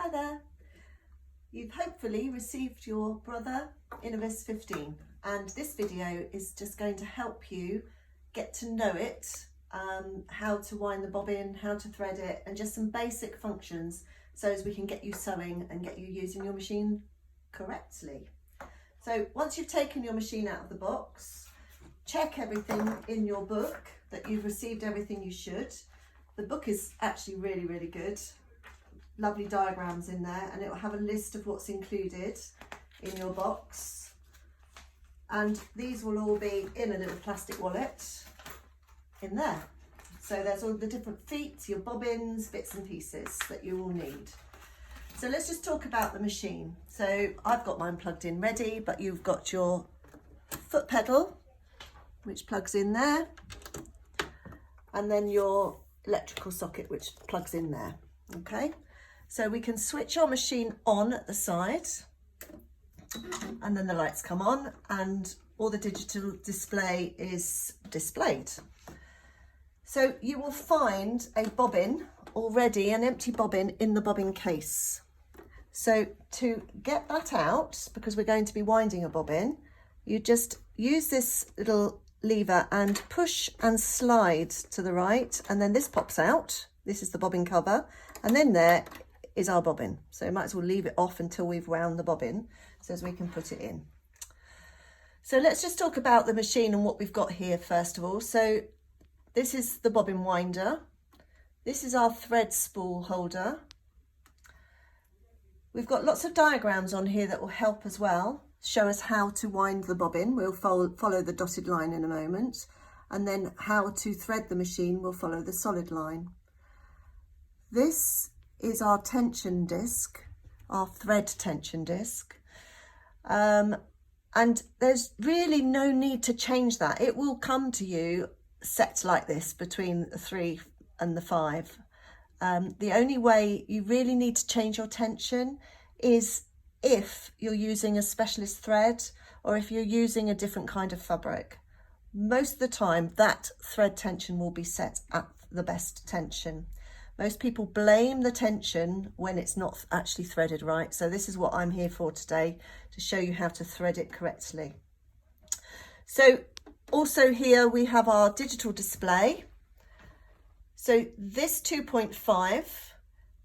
Hi there. You've hopefully received your brother Innov-is 15, and this video is just going to help you get to know it, how to wind the bobbin, how to thread it, and just some basic functions so as we can get you sewing and get you using your machine correctly. So once you've taken your machine out of the box, check everything in your book that you've received everything you should. The book is actually really good. Lovely diagrams in there, and it will have a list of what's included in your box, and these will all be in a little plastic wallet in there. So there's all the different feet, your bobbins, bits and pieces that you will need. So let's just talk about the machine. So I've got mine plugged in ready, but you've got your foot pedal which plugs in there, and then your electrical socket which plugs in there. Okay, so we can switch our machine on at the side, and then the lights come on and all the digital display is displayed. So you will find a bobbin already, an empty bobbin in the bobbin case. So to get that out, because we're going to be winding a bobbin, you just use this little lever and push and slide to the right, and then this pops out. This is the bobbin cover, and then there is our bobbin. So you might as well leave it off until we've wound the bobbin so as we can put it in. So let's just talk about the machine and what we've got here first of all. So this is the bobbin winder. This is our thread spool holder. We've got lots of diagrams on here that will help as well, show us how to wind the bobbin. We'll follow the dotted line in a moment, and then how to thread the machine will follow the solid line. This is our tension disc, our thread tension disc, and there's really no need to change that. It will come to you set like this between the 3 and the 5. The only way you really need to change your tension is if you're using a specialist thread or if you're using a different kind of fabric. Most of the time that thread tension will be set at the best tension. Most people blame the tension when it's not actually threaded right. So this is what I'm here for today, to show you how to thread it correctly. So also here we have our digital display. So this 2.5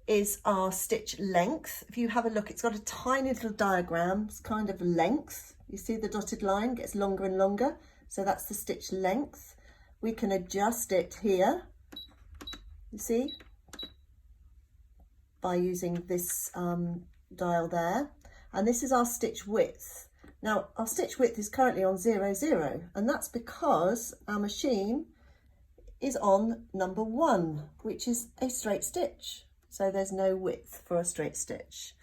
is our stitch length. If you have a look, it's got a tiny little diagram, it's kind of length. You see the dotted line gets longer and longer. So that's the stitch length. We can adjust it here, you see, by using this dial there. And this is our stitch width. Now our stitch width is currently on 0, 0, and that's because our machine is on number 1, which is a straight stitch. So there's no width for a straight stitch.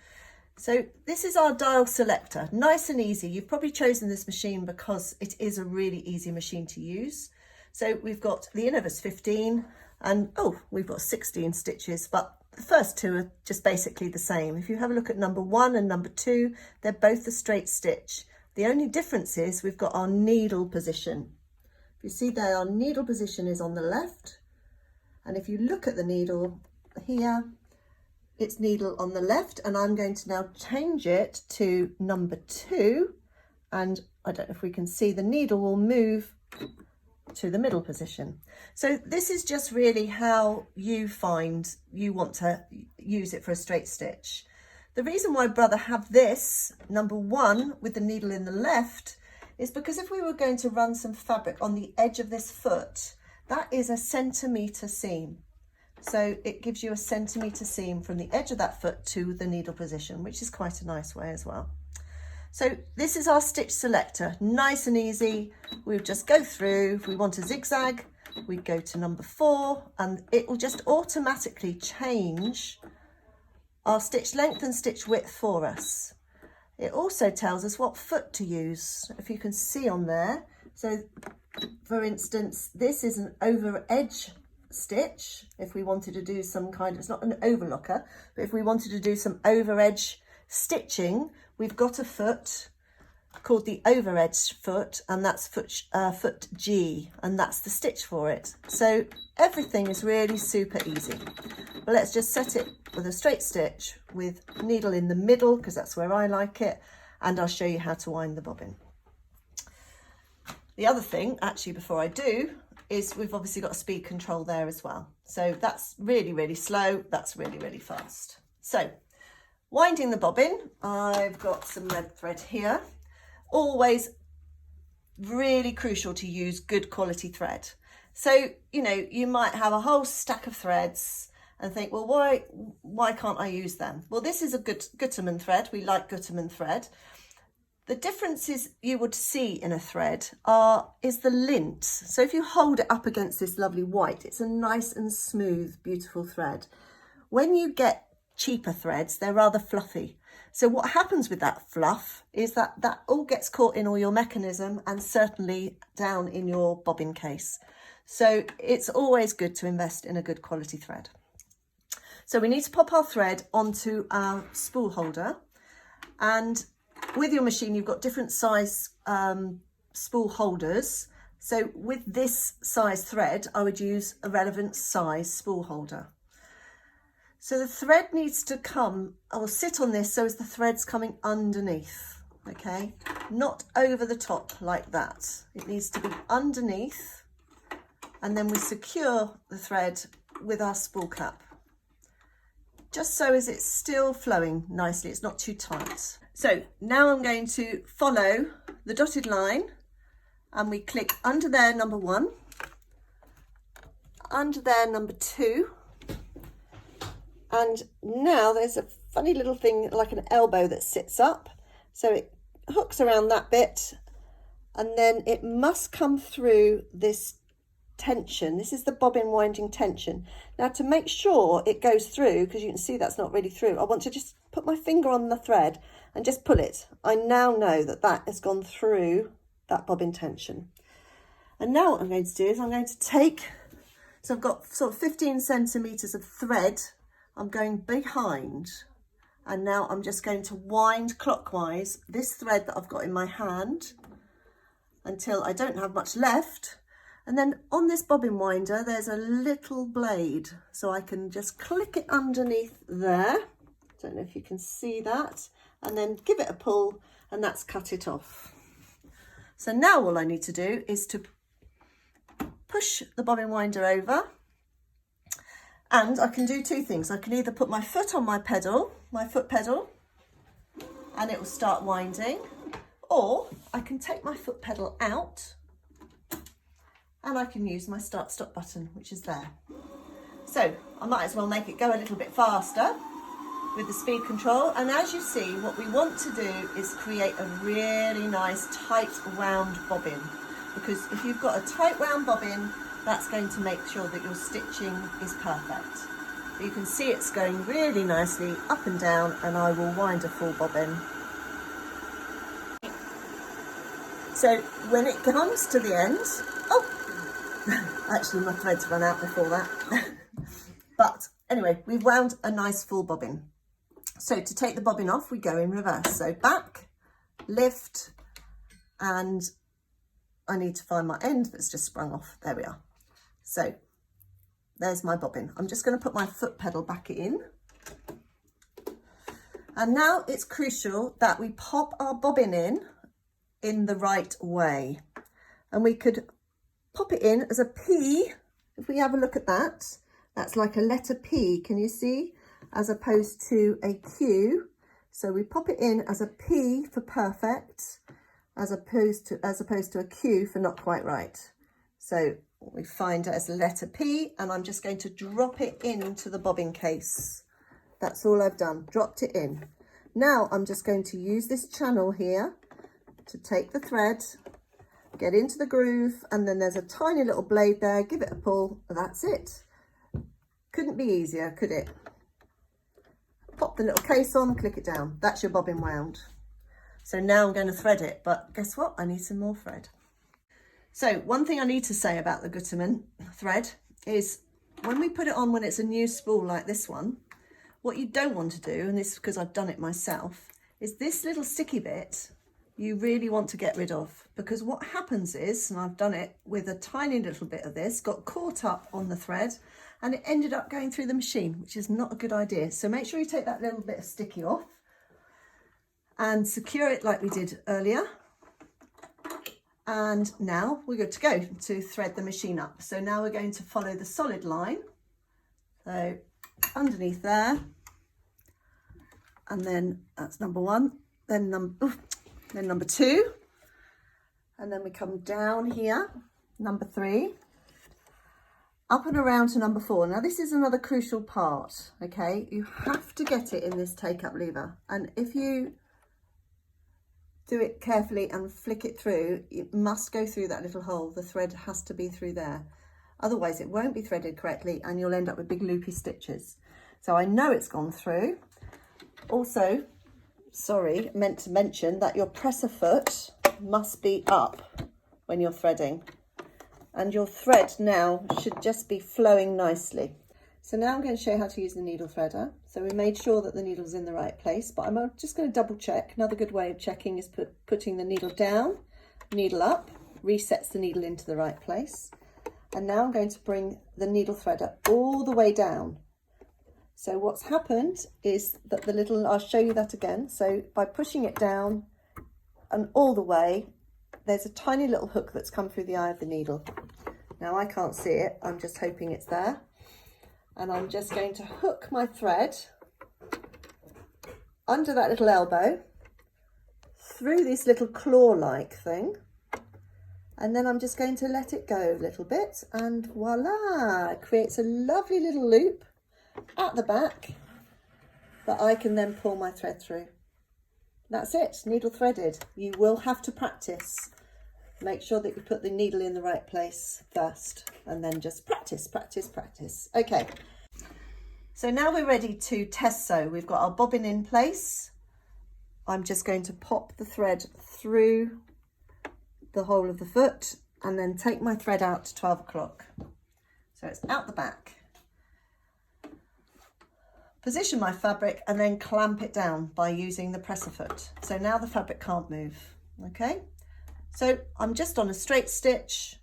So this is our dial selector, nice and easy. You've probably chosen this machine because it is a really easy machine to use. So we've got the Innov-is 15 and we've got 16 stitches, but the first two are just basically the same. If you have a look at number 1 and number 2, they're both a straight stitch. The only difference is we've got our needle position. If you see there, our needle position is on the left. And if you look at the needle here, it's needle on the left, and I'm going to now change it to number 2. And I don't know if we can see, the needle will move to the middle position. So this is just really how you find you want to use it for a straight stitch. The reason why I'd rather have this number 1 with the needle in the left is because if we were going to run some fabric on the edge of this foot, that is a centimetre seam. So it gives you a centimetre seam from the edge of that foot to the needle position, which is quite a nice way as well. So this is our stitch selector, nice and easy. We'll just go through. If we want a zigzag, we go to number 4, and it will just automatically change our stitch length and stitch width for us. It also tells us what foot to use, if you can see on there. So for instance, this is an over edge stitch. If we wanted to do some kind of, it's not an overlocker, but if we wanted to do some over edge stitching, we've got a foot called the over edge foot, and that's foot G, and that's the stitch for it. So everything is really super easy. But let's just set it with a straight stitch with needle in the middle, because that's where I like it, and I'll show you how to wind the bobbin. The other thing, actually, before I do, is we've obviously got a speed control there as well. So that's really, really slow, that's really, really fast. So winding the bobbin, I've got some red thread here. Always really crucial to use good quality thread. So, you know, you might have a whole stack of threads and think, well, why can't I use them? Well, this is a good Gutermann thread. We like Gutermann thread. The differences you would see in a thread is the lint. So if you hold it up against this lovely white, it's a nice and smooth, beautiful thread. When you get cheaper threads, they're rather fluffy. So what happens with that fluff is that all gets caught in all your mechanism and certainly down in your bobbin case. So it's always good to invest in a good quality thread. So we need to pop our thread onto our spool holder, and with your machine you've got different size spool holders. So with this size thread I would use a relevant size spool holder. So the thread needs to come or sit on this so as the thread's coming underneath, okay? Not over the top like that. It needs to be underneath, and then we secure the thread with our spool cap, just so as it's still flowing nicely, it's not too tight. So now I'm going to follow the dotted line, and we click under there number 1, under there number 2, and now there's a funny little thing like an elbow that sits up, so it hooks around that bit, and then it must come through this tension. This is the bobbin winding tension. Now to make sure it goes through, because you can see that's not really through, I want to just put my finger on the thread and just pull it. I now know that that has gone through that bobbin tension. And now what I'm going to do is I'm going to take, so I've got sort of 15 centimetres of thread, I'm going behind, and now I'm just going to wind clockwise this thread that I've got in my hand until I don't have much left. And then on this bobbin winder there's a little blade, so I can just click it underneath there. Don't know if you can see that, and then give it a pull, and that's cut it off. So now all I need to do is to push the bobbin winder over, and I can do two things. I can either put my foot on my pedal, my foot pedal, and it will start winding, or I can take my foot pedal out and I can use my start stop button, which is there. So I might as well make it go a little bit faster with the speed control. And as you see, what we want to do is create a really nice tight wound bobbin, because if you've got a tight wound bobbin, that's going to make sure that your stitching is perfect. But you can see it's going really nicely up and down, and I will wind a full bobbin. So when it comes to the end, actually my thread's run out before that. But anyway, we've wound a nice full bobbin. So to take the bobbin off, we go in reverse. So back, lift, and I need to find my end that's just sprung off. There we are. So there's my bobbin. I'm just going to put my foot pedal back in. And now it's crucial that we pop our bobbin in the right way. And we could pop it in as a P. If we have a look at that, that's like a letter P, can you see? As opposed to a Q. So we pop it in as a P for perfect, as opposed to a Q for not quite right. So we find it as a letter P, and I'm just going to drop it into the bobbin case. That's all I've done, dropped it in. Now I'm just going to use this channel here to take the thread, get into the groove, and then there's a tiny little blade there, give it a pull, that's it. Couldn't be easier, could it? Pop the little case on, click it down. That's your bobbin wound. So now I'm going to thread it, but guess what? I need some more thread. So one thing I need to say about the Gutermann thread is when we put it on when it's a new spool like this one, what you don't want to do, and this is because I've done it myself, is this little sticky bit you really want to get rid of, because what happens is, and I've done it with a tiny little bit of this, got caught up on the thread and it ended up going through the machine, which is not a good idea. So make sure you take that little bit of sticky off and secure it like we did earlier. And now we're good to go to thread the machine up. So now we're going to follow the solid line. So underneath there, and then that's number one, then number two, and then we come down here, number three, up and around to number four. Now this is another crucial part, okay? You have to get it in this take-up lever, and if you do it carefully and flick it through, it must go through that little hole. The thread has to be through there. Otherwise it won't be threaded correctly and you'll end up with big loopy stitches. So I know it's gone through. Also, sorry, meant to mention that your presser foot must be up when you're threading. And your thread now should just be flowing nicely. So now I'm going to show you how to use the needle threader. So we made sure that the needle's in the right place, but I'm just going to double check. Another good way of checking is putting the needle down, needle up, resets the needle into the right place. And now I'm going to bring the needle threader all the way down. So what's happened is that the little, I'll show you that again. So by pushing it down and all the way, there's a tiny little hook that's come through the eye of the needle. Now I can't see it, I'm just hoping it's there. And I'm just going to hook my thread under that little elbow, through this little claw-like thing, and then I'm just going to let it go a little bit, and voila, it creates a lovely little loop at the back that I can then pull my thread through. That's it, needle threaded. You will have to practice. Make sure that you put the needle in the right place first, and then just practice, practice, practice. Okay, so now we're ready to test sew. We've got our bobbin in place. I'm just going to pop the thread through the hole of the foot and then take my thread out to 12 o'clock. So it's out the back. Position my fabric and then clamp it down by using the presser foot. So now the fabric can't move, okay? So I'm just on a straight stitch.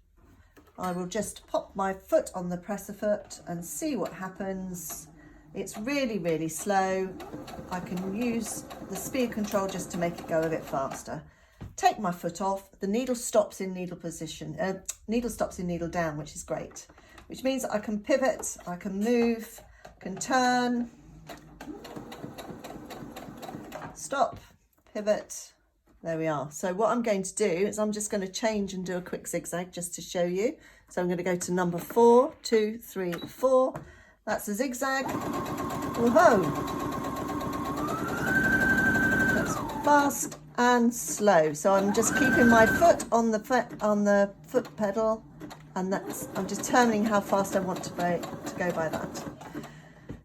I will just pop my foot on the presser foot and see what happens. It's really, really slow. I can use the speed control just to make it go a bit faster. Take my foot off, the needle stops in needle position, needle stops in needle down, which is great, which means that I can pivot, I can move, can turn, stop, pivot. There we are. So what I'm going to do is I'm just going to change and do a quick zigzag just to show you. So I'm going to go to number 4, 2, 3, 4. That's a zigzag. Whoa! That's fast and slow. So I'm just keeping my foot on the foot pedal, and I'm determining how fast I want to go by that.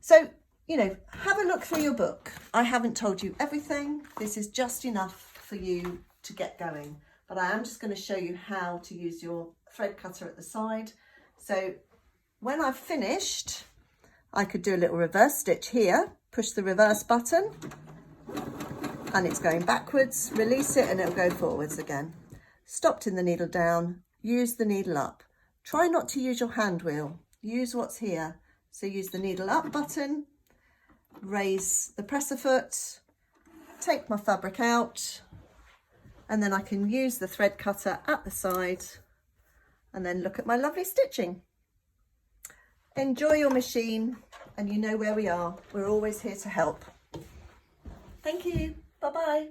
So, you know, have a look through your book. I haven't told you everything. This is just enough for you to get going, but I am just going to show you how to use your thread cutter at the side. So when I've finished, I could do a little reverse stitch here, push the reverse button and it's going backwards, release it and it'll go forwards again. Stopped in the needle down, use the needle up. Try not to use your hand wheel, use what's here. So use the needle up button, raise the presser foot, take my fabric out, and then I can use the thread cutter at the side and then look at my lovely stitching. Enjoy your machine, and you know where we are. We're always here to help. Thank you. Bye-bye.